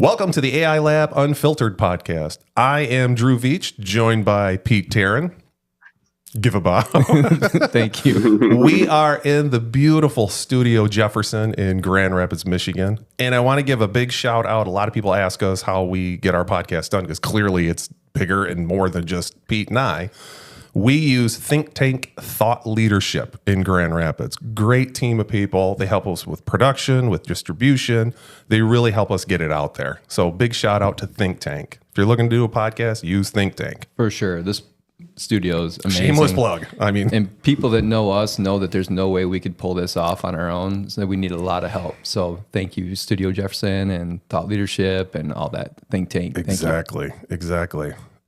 Welcome to the AI Lab Unfiltered podcast. I am Drew Veach, joined by Pete Taryn. Give a bow. Thank you. We are in the beautiful Studio Jefferson in Grand Rapids, Michigan. And I want to give a big shout out. A lot of people ask us how we get our podcast done because clearly it's bigger and more than just Pete and I. We use Think Tank Thought Leadership in Grand Rapids. Great team of people. They help us with production, with distribution. They really help us get it out there. So big shout out to Think Tank. If you're looking to do a podcast, use Think Tank. For sure. This studio is amazing. Shameless plug. And people that know us know that there's no way we could pull this off on our own. So we need a lot of help. So thank you, Studio Jefferson and Thought Leadership and all that. Think Tank. Exactly.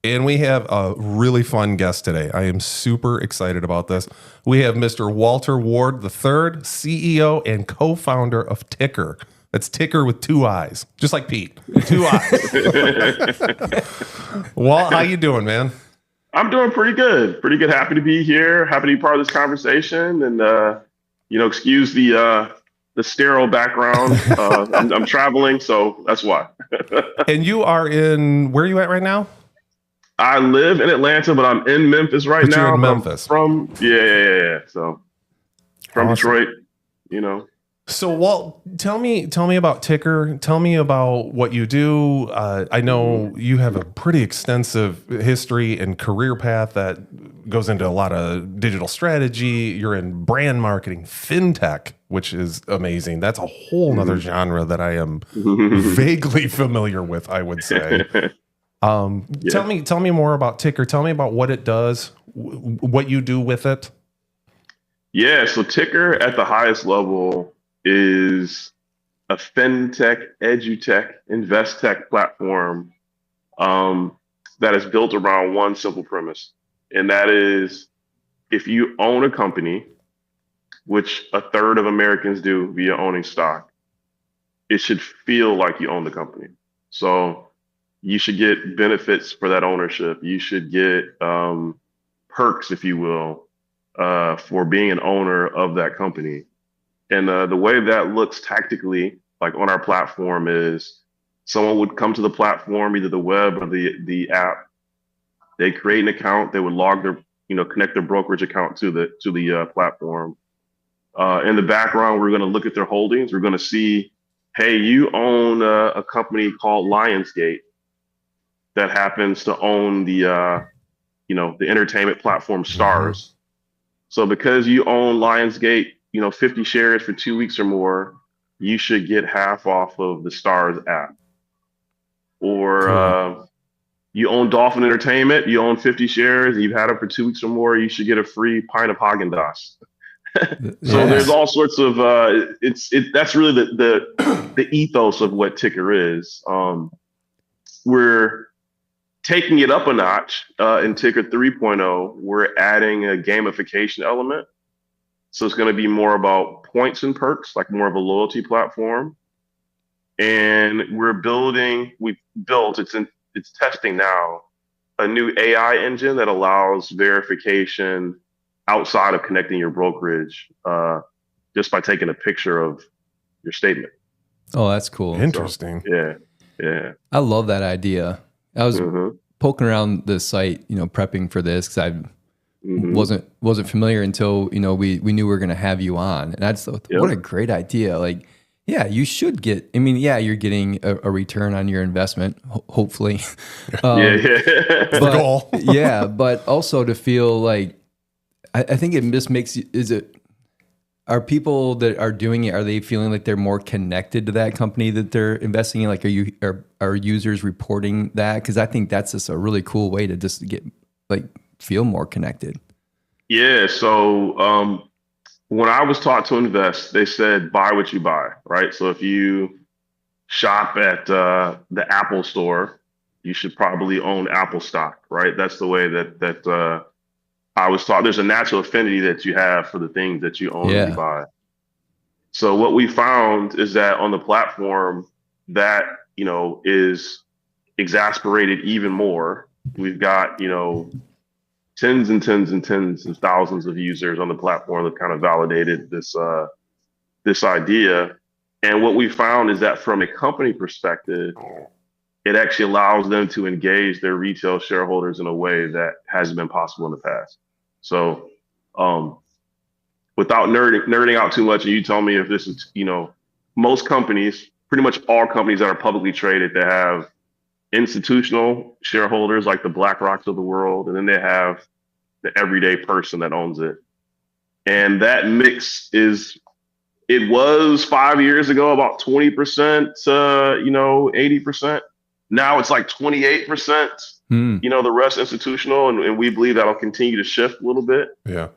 And we have a really fun guest today. I am super excited about this. We have Mr. Walter Ward III, CEO and co-founder of TiiCKER. That's TiiCKER with two eyes, just like Pete. Two eyes. Walt, how you doing, man? I'm doing pretty good. Happy to be here. Happy to be part of this conversation. And, excuse the sterile background. I'm traveling, so that's why. And you are where are you at right now? I live in Atlanta, but I'm in Memphis right now. You're in Memphis. Yeah. So from awesome. Detroit, So Walt, tell me about TiiCKER. Tell me about what you do. I know you have a pretty extensive history and career path that goes into a lot of digital strategy. You're in brand marketing, Fintech, which is amazing. That's a whole nother genre that I am vaguely familiar with, I would say. Tell me more about TiiCKER. Tell me about what it does, what you do with it. Yeah, so TiiCKER at the highest level is a fintech, edutech, investech platform that is built around one simple premise. And that is, if you own a company, which a third of Americans do via owning stock, it should feel like you own the company. So you should get benefits for that ownership. You should get perks, if you will, for being an owner of that company. And the way that looks tactically, like on our platform, is someone would come to the platform, either the web or the app. They create an account. They would log their, connect their brokerage account to the platform. In the background, we're going to look at their holdings. We're going to see, hey, you own a company called Lionsgate that happens to own the entertainment platform Stars. So because you own Lionsgate, 50 shares for 2 weeks or more, you should get half off of the Stars app. Or you own Dolphin Entertainment, you own 50 shares, you've had it for 2 weeks or more, you should get a free pint of Haagen-Dazs. So there's all sorts of that's really the ethos of what TiiCKER is. We're taking it up a notch in TiiCKER 3.0. We're adding a gamification element. So it's going to be more about points and perks, like more of a loyalty platform. And it's testing now, a new AI engine that allows verification outside of connecting your brokerage, just by taking a picture of your statement. Oh, that's cool. Interesting. So, yeah. I love that idea. I was poking around the site, prepping for this because I wasn't familiar until we knew we were going to have you on, and I just thought, what a great idea! Like, yeah, you should get. You're getting a return on your investment, hopefully. The goal. But also to feel like, I think it just makes you. Are people that are doing it, are they feeling like they're more connected to that company that they're investing in? Like, are users reporting that? Because I think that's just a really cool way to just get feel more connected. Yeah. So when I was taught to invest, they said buy what you buy, right? So if you shop at the Apple store, you should probably own Apple stock, right? That's the way that I was taught. There's a natural affinity that you have for the things that you own and you buy. So what we found is that on the platform that, is exasperated even more. We've got, tens and tens and tens of thousands of users on the platform that kind of validated this idea. And what we found is that from a company perspective, it actually allows them to engage their retail shareholders in a way that hasn't been possible in the past. So, without nerding out too much, and you tell me if this is, most companies, pretty much all companies that are publicly traded, they have institutional shareholders like the BlackRocks of the world, and then they have the everyday person that owns it. And that mix it was 5 years ago about 20%, 80%. Now it's like 28%, the rest institutional, and we believe that'll continue to shift a little bit. Yeah.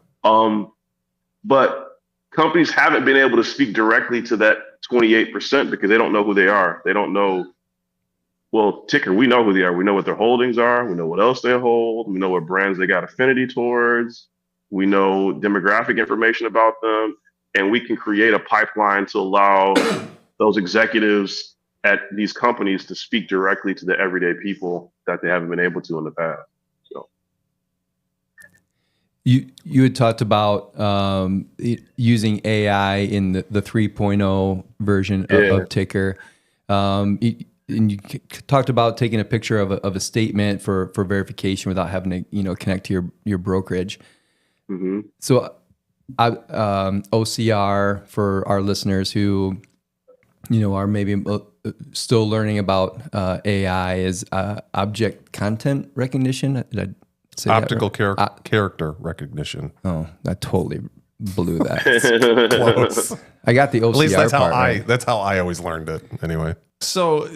But companies haven't been able to speak directly to that 28% because they don't know who they are. They don't know. Well, TiiCKER, we know who they are. We know what their holdings are. We know what else they hold. We know what brands they got affinity towards. We know demographic information about them. And we can create a pipeline to allow those executives at these companies to speak directly to the everyday people that they haven't been able to in the past. So. You had talked about using AI in the 3.0 version of TiiCKER. And you talked about taking a picture of a statement for verification without having to connect to your brokerage. Mm-hmm. So OCR, for our listeners who are maybe still learning about AI, is object content recognition. Did I say optical that right? character recognition? Oh, I totally blew that. Close. I got the OCR At least that's part how right. that's how I always learned it anyway. So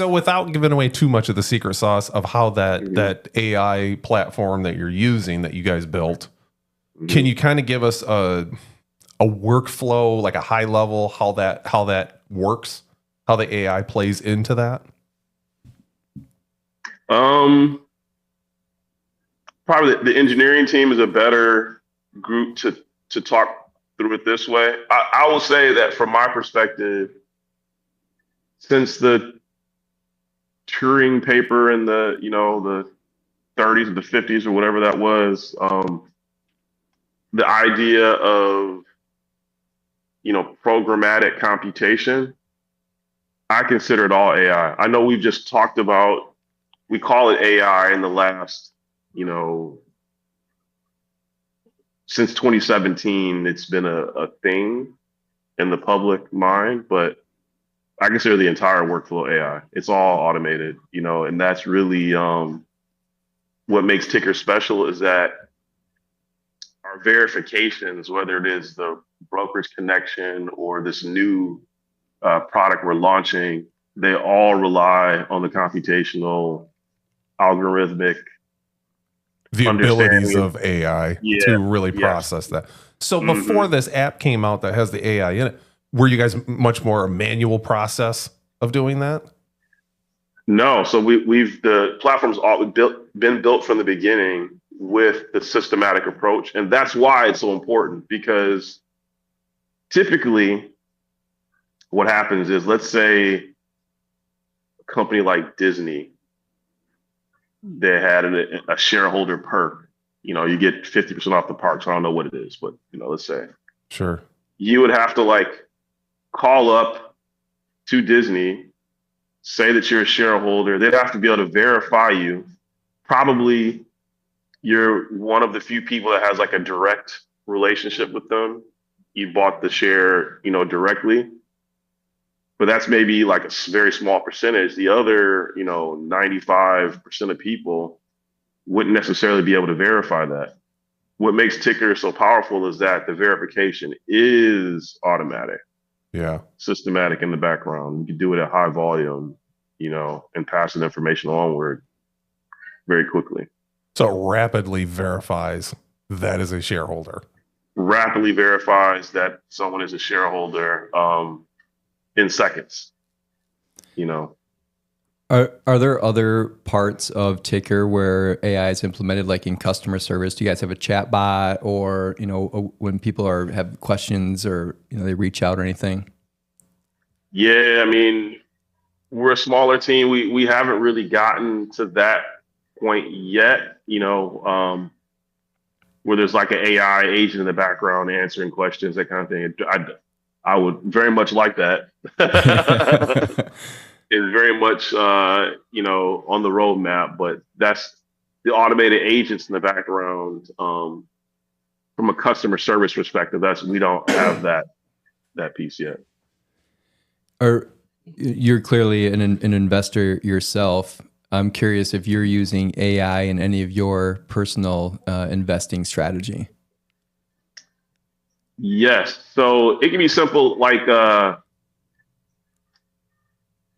without giving away too much of the secret sauce of how that AI platform that you're using, that you guys built, can you kind of give us a workflow, like a high level, how that works, how the AI plays into that? Probably the engineering team is a better group to talk through it this way. I will say that from my perspective, since the Turing paper in the 30s or the 50s or whatever that was, the idea of programmatic computation, I consider it all AI. I know we've just talked about, we call it AI in the last, since 2017, it's been a thing in the public mind, but I consider the entire workflow AI. It's all automated, and that's really what makes TiiCKER special, is that our verifications, whether it is the brokerage connection or this new product we're launching, they all rely on the computational, algorithmic, the abilities of AI to really process that. So before this app came out that has the AI in it, were you guys much more a manual process of doing that? No. So the platform's been built from the beginning with the systematic approach. And that's why it's so important, because typically what happens is, let's say a company like Disney, they had a shareholder perk. You get 50% off the parks. I don't know what it is, but let's say. Sure. You would have to call up to Disney, say that you're a shareholder. They'd have to be able to verify you. Probably you're one of the few people that has a direct relationship with them. You bought the share, directly. But that's maybe a very small percentage. The other, 95% of people wouldn't necessarily be able to verify that. What makes TiiCKER so powerful is that the verification is automatic. Yeah. Systematic in the background. You can do it at high volume, and pass the information onward very quickly. So it rapidly verifies that is a shareholder. Rapidly verifies that someone is a shareholder in seconds. Are there other parts of TiiCKER where AI is implemented, like in customer service? Do you guys have a chat bot, or when people have questions, or they reach out or anything? Yeah, we're a smaller team. We haven't really gotten to that point yet. Where there's an AI agent in the background answering questions, that kind of thing. I would very much like that. It's very much, on the roadmap, but that's the automated agents in the background. From a customer service perspective, we don't have that piece yet. You're clearly an investor yourself. I'm curious if you're using AI in any of your personal investing strategy. Yes. So it can be simple. Like the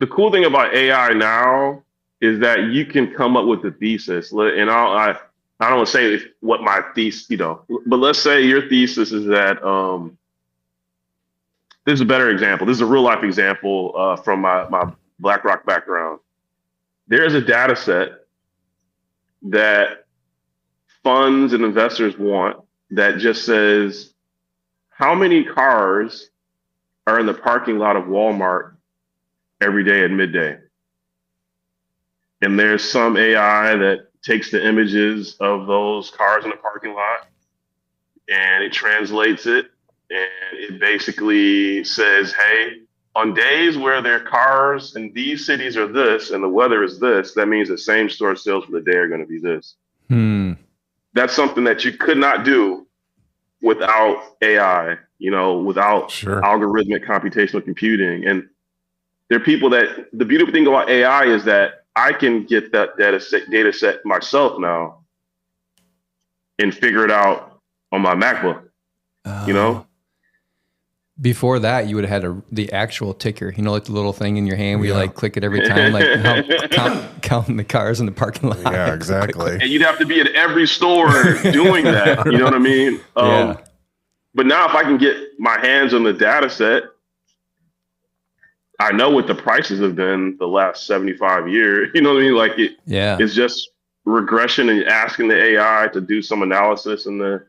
cool thing about AI now is that you can come up with a thesis. And I don't want to say what my thesis, but let's say your thesis is that this is a better example. This is a real life example from my BlackRock background. There's a data set that funds and investors want that just says, how many cars are in the parking lot of Walmart every day at midday? And there's some AI that takes the images of those cars in the parking lot and it translates it. And it basically says, hey, on days where their cars in these cities are this and the weather is this, that means the same store sales for the day are going to be this. That's something that you could not do without AI, without algorithmic computational computing. And there are people that, the beautiful thing about AI is that I can get that data set myself now and figure it out on my MacBook, Before that, you would have had the actual ticker, like the little thing in your hand where you like click it every time, like counting the cars in the parking lot. Yeah, exactly. And you'd have to be at every store doing that. You know what I mean? But now if I can get my hands on the data set, I know what the prices have been the last 75 years. You know what I mean? Like it's just regression and asking the AI to do some analysis and to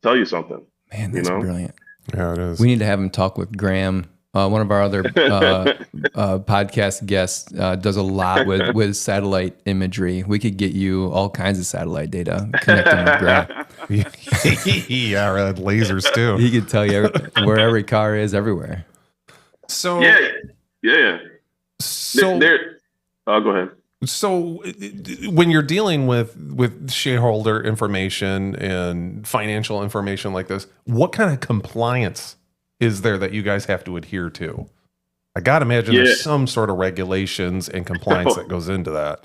tell you something. Man, that's brilliant. Yeah, it is. We need to have him talk with Graham. One of our other podcast guests does a lot with satellite imagery. We could get you all kinds of satellite data connecting with Graham. Yeah, lasers too. He could tell you where every car is everywhere. So yeah. So go ahead. So when you're dealing with shareholder information and financial information like this, what kind of compliance is there that you guys have to adhere to? I got to imagine there's some sort of regulations and compliance that goes into that.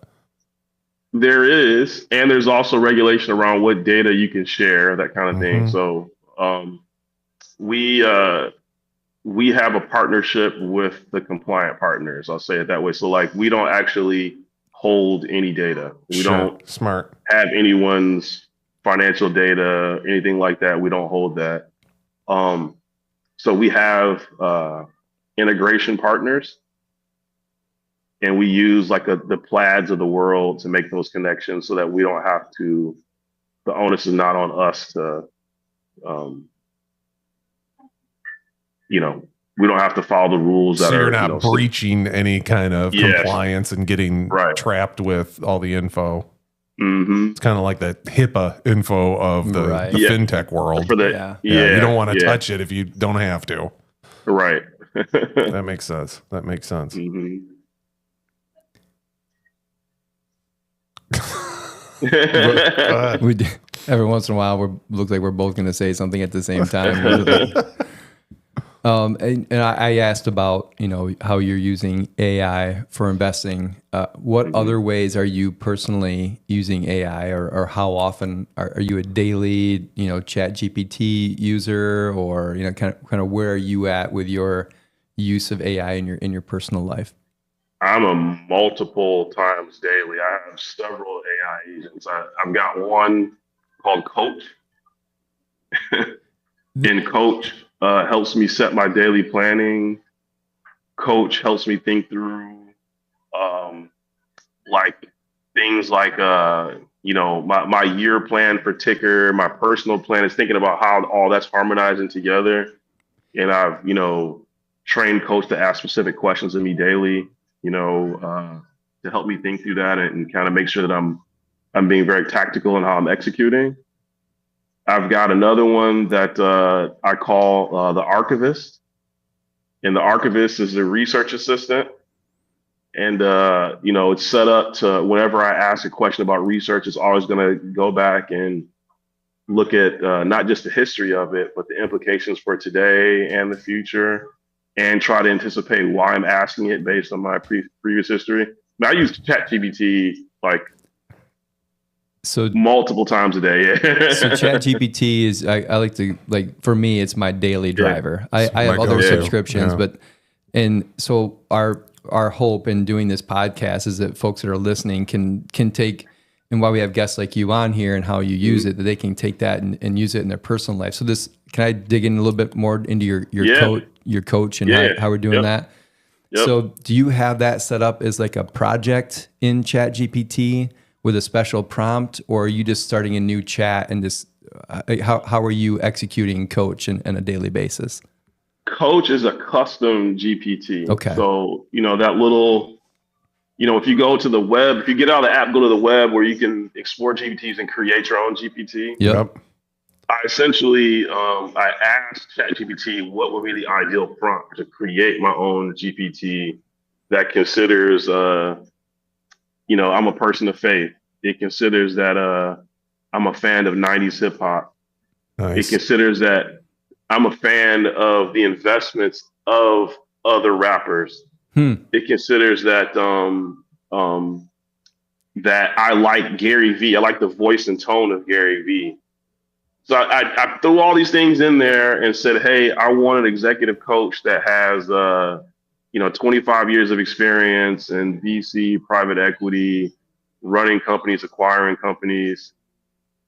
There is, and there's also regulation around what data you can share, that kind of thing. So we have a partnership with the compliant partners. I'll say it that way. So like we don't actually hold any data. We don't have anyone's financial data, anything like that. We don't hold that. So we have integration partners, and we use like the Plaids of the world to make those connections so that we don't have to, the onus is not on us to, we don't have to follow the rules that you're not breaching any kind of compliance and getting trapped with all the info. It's kind of like the HIPAA info of the fintech world. You don't want to touch it if you don't have to. Right. That makes sense. Every once in a while, looks like we're both going to say something at the same time. And I asked about, how you're using AI for investing. What other ways are you personally using AI, or how often are you a daily, Chat GPT user, or kind of where are you at with your use of AI in your personal life? I'm a multiple times daily. I have several AI agents. I've got one called Coach. And Coach helps me set my daily planning. Coach helps me think through like things like my year plan for TiiCKER. My personal plan is thinking about how all that's harmonizing together. And I've trained Coach to ask specific questions of me daily, to help me think through that and kind of make sure that I'm being very tactical in how I'm executing. I've got another one that I call the Archivist. and the Archivist is the research assistant. And, it's set up to whenever I ask a question about research, it's always going to go back and look at not just the history of it, but the implications for today and the future, and try to anticipate why I'm asking it based on my previous history. Now, I use ChatGPT like multiple times a day. Yeah. So ChatGPT is, I like to, for me, it's my daily driver. I have other subscriptions, and so our hope in doing this podcast is that folks that are listening can take, and why we have guests like you on here and how you use it, that they can take that and use it in their personal life. So can I dig in a little bit more into your coach and how we're doing that? Yep. So do you have that set up as like a project in ChatGPT with a special prompt, or are you just starting a new chat and just, how are you executing Coach on a daily basis? Coach is a custom GPT. Okay. So, that little, if you go to the web, if you get out of the app, go to the web where you can explore GPTs and create your own GPT. Yep. I essentially, I asked ChatGPT what would be the ideal prompt to create my own GPT that considers, I'm a person of faith. It considers that I'm a fan of 90s hip hop. Nice. It considers that I'm a fan of the investments of other rappers. It considers that that I like Gary Vee. I like the voice and tone of Gary Vee. So I threw all these things in there and said, hey, I want an executive coach that has 25 years of experience in VC, private equity, running companies, acquiring companies.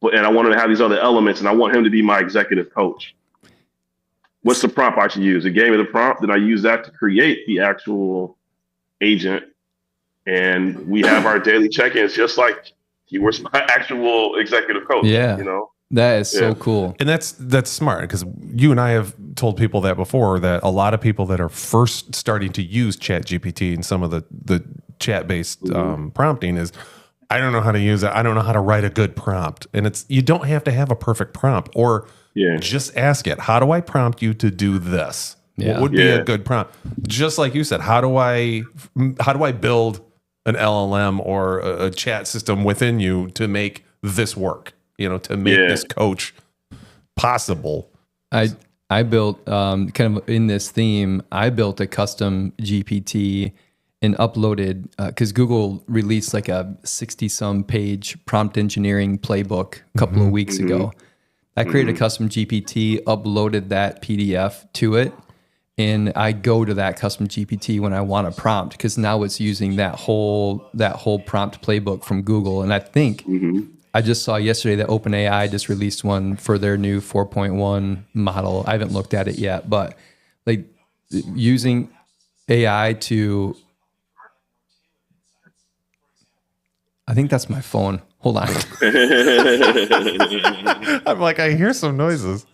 And I wanted to have these other elements, and I want him to be my executive coach. What's the prompt I should use? It gave me the prompt, and I use that to create the actual agent. And we have our daily check-ins, just like he was my actual executive coach. Yeah. That is so cool. And that's smart, because you and I have told people that before, that a lot of people that are first starting to use ChatGPT and some of the chat-based prompting is, I don't know how to use it. I don't know how to write a good prompt. And you don't have to have a perfect prompt, or just ask it, how do I prompt you to do this? Yeah. What would be a good prompt? Just like you said, how do I build an LLM or a chat system within you to make this work? To make this coach possible. I built kind of in this theme. I built a custom GPT and uploaded, because Google released like a 60-some page prompt engineering playbook a couple of weeks ago. I created a custom GPT, uploaded that PDF to it, and I go to that custom GPT when I want a prompt, because now it's using that whole prompt playbook from Google. And I think I just saw yesterday that OpenAI just released one for their new 4.1 model. I haven't looked at it yet, but like using AI to, I think that's my phone. Hold on. I'm like, I hear some noises.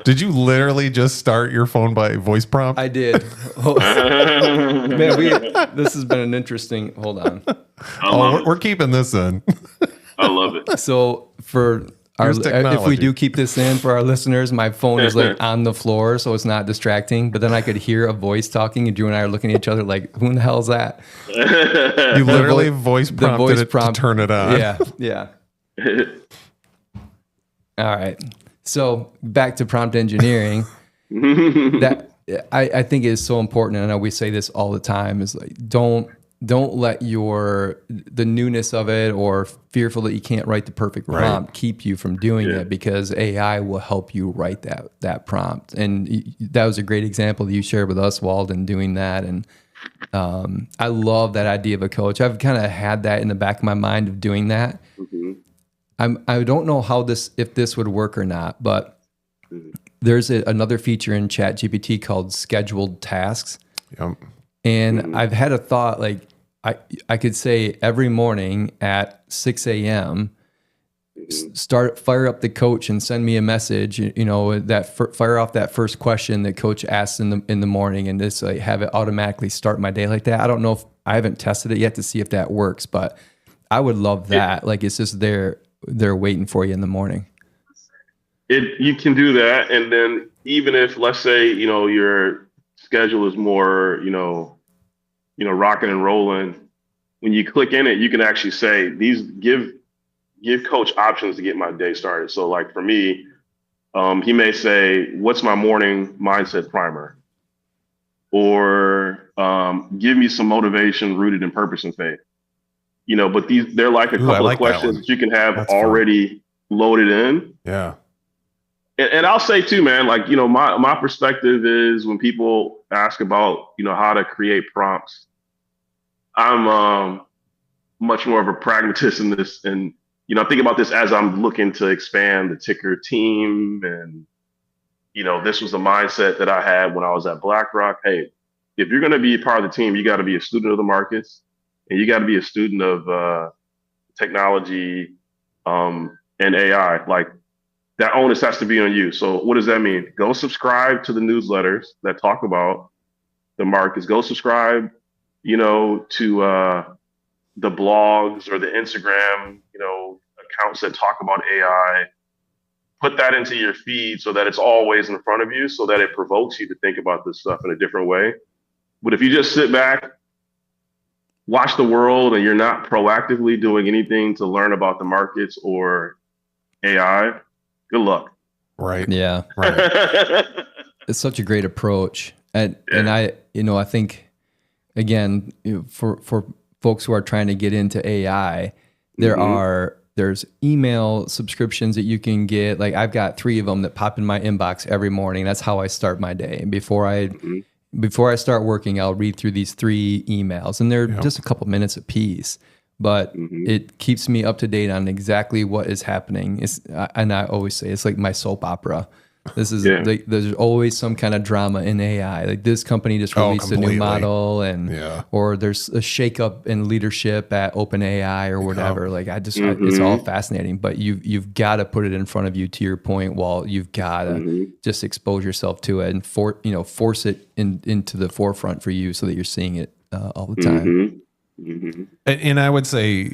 Did you literally just start your phone by voice prompt? I did. Man, this has been an interesting, hold on. We're keeping this in. I love it. So for if we do keep this in for our listeners, my phone is like on the floor, so it's not distracting. But then I could hear a voice talking, and Drew and I are looking at each other like, "Who in the hell is that?" You literally voice prompted it to turn it on. Yeah. All right. So back to prompt engineering. That I think is so important, and I know we say this all the time: is like don't let the newness of it or fearful that you can't write the perfect prompt keep you from doing it, because AI will help you write that prompt. And that was a great example that you shared with us, Wald, in doing that. And I love that idea of a coach. I've kind of had that in the back of my mind of doing that. I don't know if this would work or not, but there's another feature in ChatGPT called scheduled tasks. Yep. And I've had a thought, like I could say every morning at 6 a.m., fire up the coach and send me a message, fire off that first question that coach asks in the morning, and just like have it automatically start my day like that. I don't know if I haven't tested it yet to see if that works, but I would love that. Like it's just they're waiting for you in the morning. You can do that. And then even if, let's say, you're schedule is more, rocking and rolling. When you click in it, you can actually say give coach options to get my day started. So like for me, he may say, what's my morning mindset primer? Or give me some motivation rooted in purpose and faith. But they're like a couple of questions that you can have already loaded in. Yeah. And I'll say too, man, like, my perspective is when people ask about, how to create prompts, I'm much more of a pragmatist in this. And, I think about this as I'm looking to expand the TiiCKER team. And, this was the mindset that I had when I was at BlackRock. Hey, if you're going to be part of the team, you got to be a student of the markets and you got to be a student of technology and AI. Like, that onus has to be on you. So what does that mean? Go subscribe to the newsletters that talk about the markets. Go subscribe, to the blogs or the Instagram, accounts that talk about AI. Put that into your feed so that it's always in front of you, so that it provokes you to think about this stuff in a different way. But if you just sit back, watch the world, and you're not proactively doing anything to learn about the markets or AI, good luck. Right. Yeah. Right. It's such a great approach. And I think, again, for folks who are trying to get into AI, there's email subscriptions that you can get. Like I've got 3 of them that pop in my inbox every morning. That's how I start my day. Before I start working, I'll read through these 3 emails, and they're just a couple minutes a piece. But it keeps me up to date on exactly what is happening. And I always say it's like my soap opera. This is like, there's always some kind of drama in AI. Like this company just released a new model, or there's a shakeup in leadership at OpenAI or whatever. Like it's all fascinating. But you've got to put it in front of you. To your point, Walt, you've got to just expose yourself to it and force it into the forefront for you, so that you're seeing it all the time. And I would say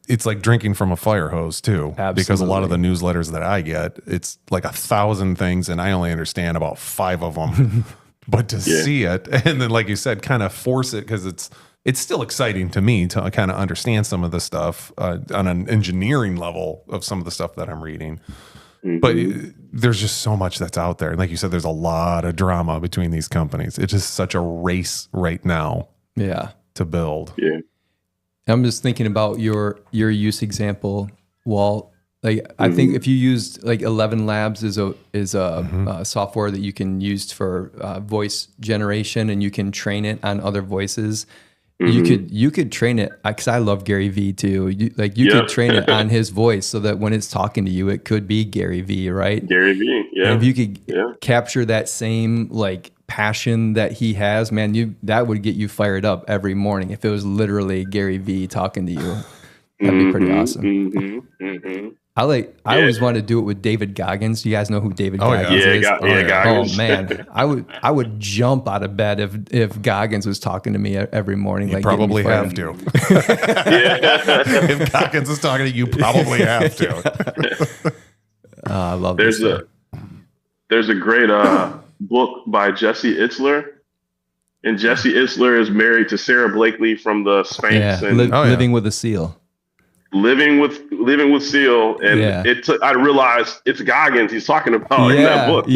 it's like drinking from a fire hose too. Absolutely. Because a lot of the newsletters that I get, it's like 1,000 things and I only understand about 5 of them. But to see it, and then like you said, kind of force it, because it's still exciting to me to kind of understand some of the stuff on an engineering level of some of the stuff that I'm reading. But there's just so much that's out there. And like you said, there's a lot of drama between these companies. It's just such a race right now. Yeah. To build. Yeah. I'm just thinking about your use example, Walt. Like I think if you used like 11 Labs is a software that you can use for voice generation, and you can train it on other voices. You could train it, because I love Gary Vee too. You could train it on his voice, so that when it's talking to you, it could be Gary Vee, right? Gary Vee, yeah. And if you could capture that same like passion that he has, man, that would get you fired up every morning. If it was literally Gary Vee talking to you, that'd be pretty awesome. I always wanted to do it with David Goggins. Do you guys know who David Goggins is? Goggins. Oh man, I would jump out of bed if Goggins was talking to me every morning. You probably have to. If Goggins is talking to you, probably have to. I love there's a great book by Jesse Itzler, and Jesse Itzler is married to Sarah Blakely from the Spanx and Living with a Seal. Living with Seal, and I realized it's Goggins he's talking about in that book.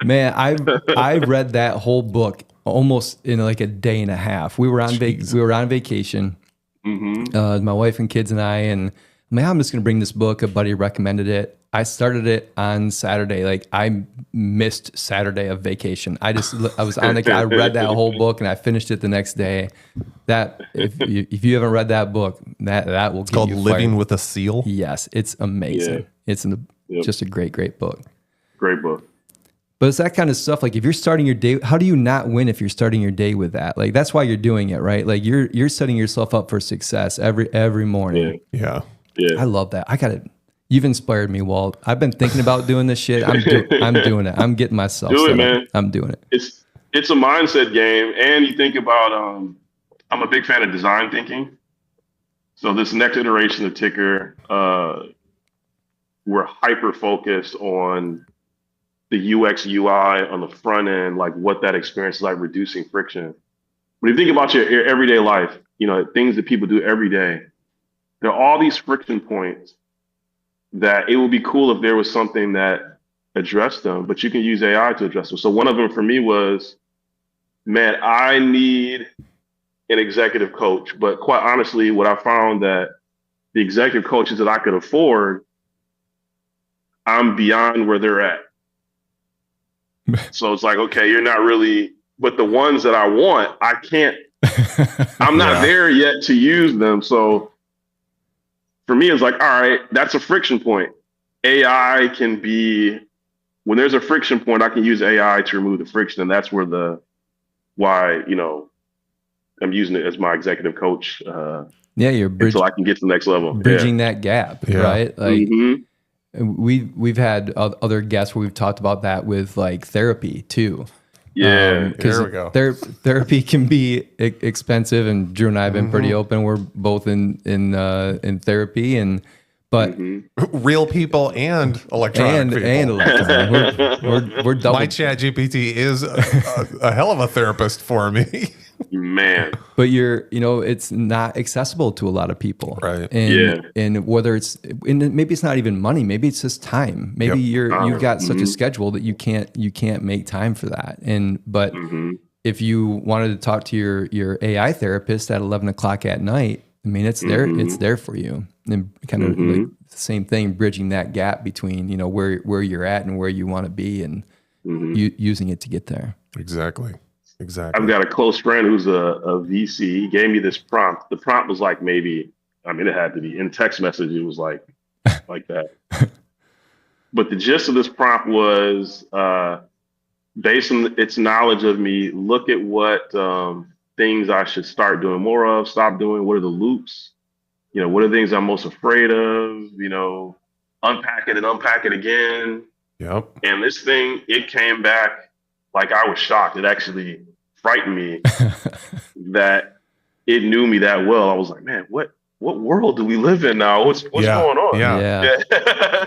Man, I read that whole book almost in like a day and a half. We were on vacation, my wife and kids and I, and I'm just going to bring this book. A buddy recommended it. I started it on Saturday. Like I missed Saturday of vacation. I was on I read that whole book and I finished it the next day. That if you haven't read that book, that will. It's called Living with a Seal. Yes, it's amazing. It's just a great book. Great book. But it's that kind of stuff. Like if you're starting your day, how do you not win if you're starting your day with that? Like that's why you're doing it, right? Like you're setting yourself up for success every morning. Yeah. I love that. You've inspired me, Walt. I've been thinking about doing this shit. I'm doing it. I'm getting myself do it, set man. up. I'm doing it. It's a mindset game, and you think about. I'm a big fan of design thinking. So this next iteration of TiiCKER, we're hyper focused on the UX UI on the front end, like what that experience is like, reducing friction. When you think about your everyday life, things that people do every day, there are all these friction points that it would be cool if there was something that addressed them, but you can use AI to address them. So one of them for me was, man, I need an executive coach. But quite honestly, what I found that the executive coaches that I could afford, I'm beyond where they're at. So it's like, okay, you're not really, but the ones that I want, I can't, I'm not there yet to use them. So for me, it's like, all right, that's a friction point. AI can be, when there's a friction point, I can use AI to remove the friction. And that's where I'm using it as my executive coach. You're until I can get to the next level. Bridging that gap, right? Like we've had other guests where we've talked about that with like therapy too. There we go. Therapy can be expensive, and Drew and I have been pretty open. We're both in therapy, but real people and electronic people. And electronic. We're double. My Chat GPT is a hell of a therapist for me. Man. But it's not accessible to a lot of people. Right. And whether maybe it's not even money, maybe it's just time. Maybe you've got such a schedule that you can't make time for that. But if you wanted to talk to your AI therapist at 11 o'clock at night, I mean, it's there for you. And kind of like the same thing, bridging that gap between, where you're at and where you want to be, and using it to get there. Exactly. I've got a close friend who's a VC. He gave me this prompt. The prompt was like it had to be in text message. It was like that. But the gist of this prompt was, based on its knowledge of me, look at what things I should start doing more of, stop doing. What are the loops? What are the things I'm most afraid of? Unpack it and unpack it again. Yep. And this thing, it came back like I was shocked. It actually frightened me that it knew me that well. I was like, man, what world do we live in now? What's going on? Yeah.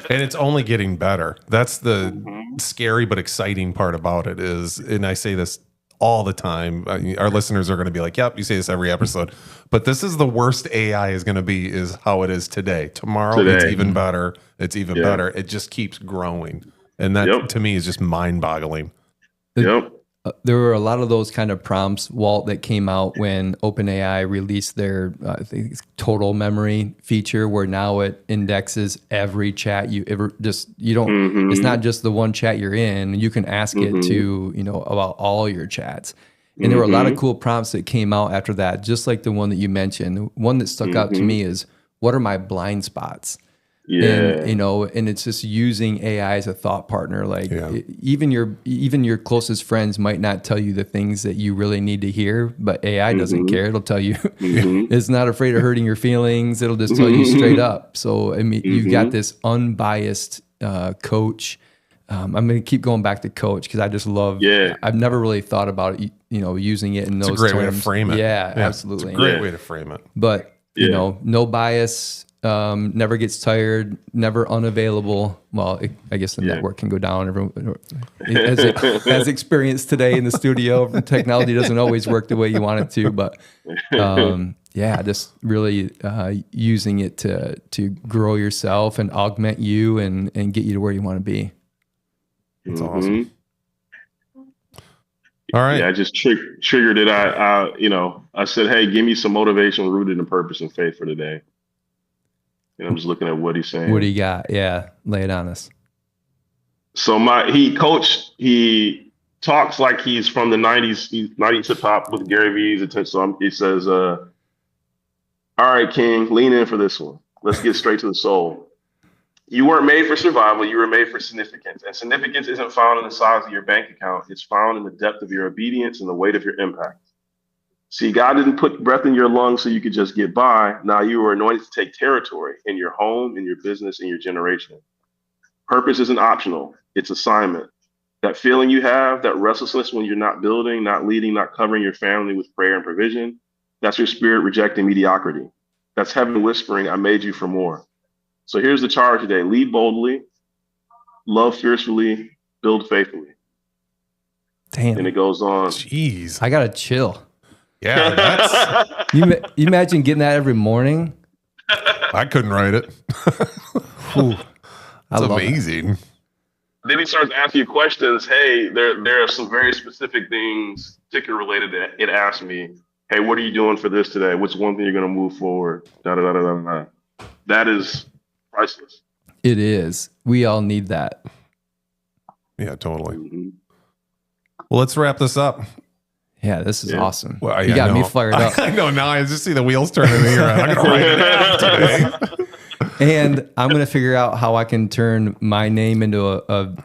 And it's only getting better. That's the scary but exciting part about it is, and I say this all the time. Our listeners are going to be like, yep, you say this every episode. But this is the worst AI is going to be is how it is today. Tomorrow, it's even better. It's even better. It just keeps growing. And that to me is just mind-boggling. There were a lot of those kind of prompts, Walt, that came out when OpenAI released their total memory feature, where now it indexes every chat you ever it's not just the one chat you're in. You can ask it to, about all your chats. And there were a lot of cool prompts that came out after that, just like the one that you mentioned. One that stuck out to me is, what are my blind spots? Yeah. And it's just using AI as a thought partner. Like even your closest friends might not tell you the things that you really need to hear, but AI doesn't care. It'll tell you. It's not afraid of hurting your feelings. It'll just tell you straight up. So, I mean, you've got this unbiased coach. I'm going to keep going back to coach because I just love, I've never really thought about, using it in those terms. It's a great way to frame it. Yeah, absolutely. It's a great way to frame it. But, no bias, never gets tired, never unavailable. Well, I guess the network can go down. Everyone, as experienced today in the studio, technology doesn't always work the way you want it to. But just really using it to grow yourself and augment you and get you to where you want to be. It's awesome. All right. Yeah, I just triggered it. I said, hey, give me some motivation rooted in purpose and faith for today. And I'm just looking at what he's saying. What do you got? Yeah, lay it on us. So he talks like he's from the 90s. He's 90s hip hop with Gary Vee's attention. So he says, all right, King, lean in for this one. Let's get straight to the soul. You weren't made for survival. You were made for significance. And significance isn't found in the size of your bank account. It's found in the depth of your obedience and the weight of your impact. See, God didn't put breath in your lungs so you could just get by. Now you were anointed to take territory in your home, in your business, in your generation. Purpose isn't optional. It's assignment. That feeling you have, that restlessness when you're not building, not leading, not covering your family with prayer and provision, that's your spirit rejecting mediocrity. That's heaven whispering, I made you for more. So here's the charge today. Lead boldly, love fiercely, build faithfully. Damn. And it goes on. Jeez. I gotta chill. Yeah, that's. You imagine getting that every morning? I couldn't write it. Whew. I That's love that. amazing. Then he starts asking you questions. Hey, there are some very specific things TiiCKER related that it asked me. Hey, what are you doing for this today? What's one thing you're going to move forward? Da, da, da, da, da, da. That is priceless. It is. We all need that. Yeah, totally. Mhm. Well, let's wrap this up. Yeah, this is awesome. Well, you yeah, got me no. fired up. I know now. I just see the wheels turning in your head. I'm gonna write it down today. And I'm gonna figure out how I can turn my name into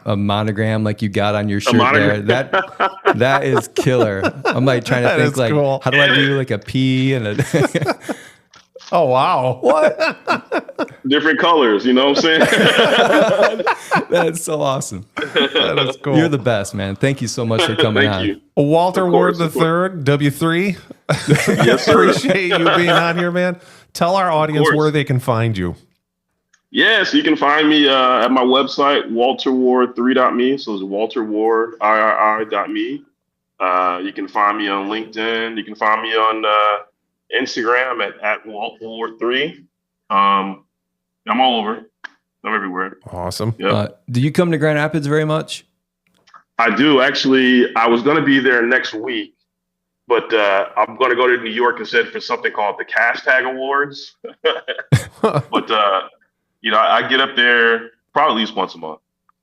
a monogram like you got on your shirt there. monogram. That is killer. I'm like trying to That think is like, cool. how do I do like a P and a Oh wow! what? Different colors, you know what I'm saying? That's so awesome. That is cool. You're the best, man. Thank you so much for coming Thank on. you. Walter Of Ward course, of course. III, W3. Yes, sir. Appreciate you being on here, man. Tell our audience course. where they can find you. Yes, you can find me at my website, walterward3.me. So it's walterward.me. You can find me on LinkedIn. You can find me on Instagram at waltward3. I'm all over. I'm everywhere. Awesome. Yep. Do you come to Grand Rapids very much? I do. Actually, I was going to be there next week, but I'm going to go to New York instead for something called the Hashtag Awards. But, I get up there probably at least once a month.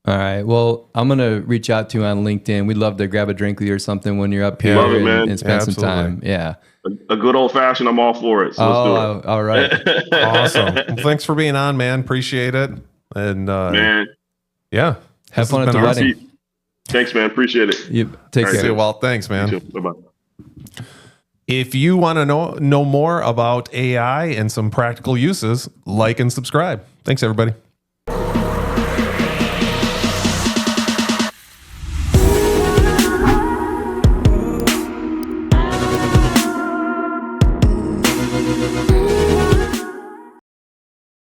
All right. Well, I'm gonna reach out to you on LinkedIn. We'd love to grab a drink with you or something when you're up here Love it, man. and spend some Absolutely. time. Yeah. A good old fashioned, I'm all for it. So let's do All right. it. Awesome. Well, thanks for being on, man. Appreciate it. And Man, yeah, Have this fun has at the been wedding. awesome. thanks, man. Appreciate it. You take All right, See care. you, Walt. Thanks, man. Bye-bye. If you want to know more about AI and some practical uses, like and subscribe. Thanks, everybody.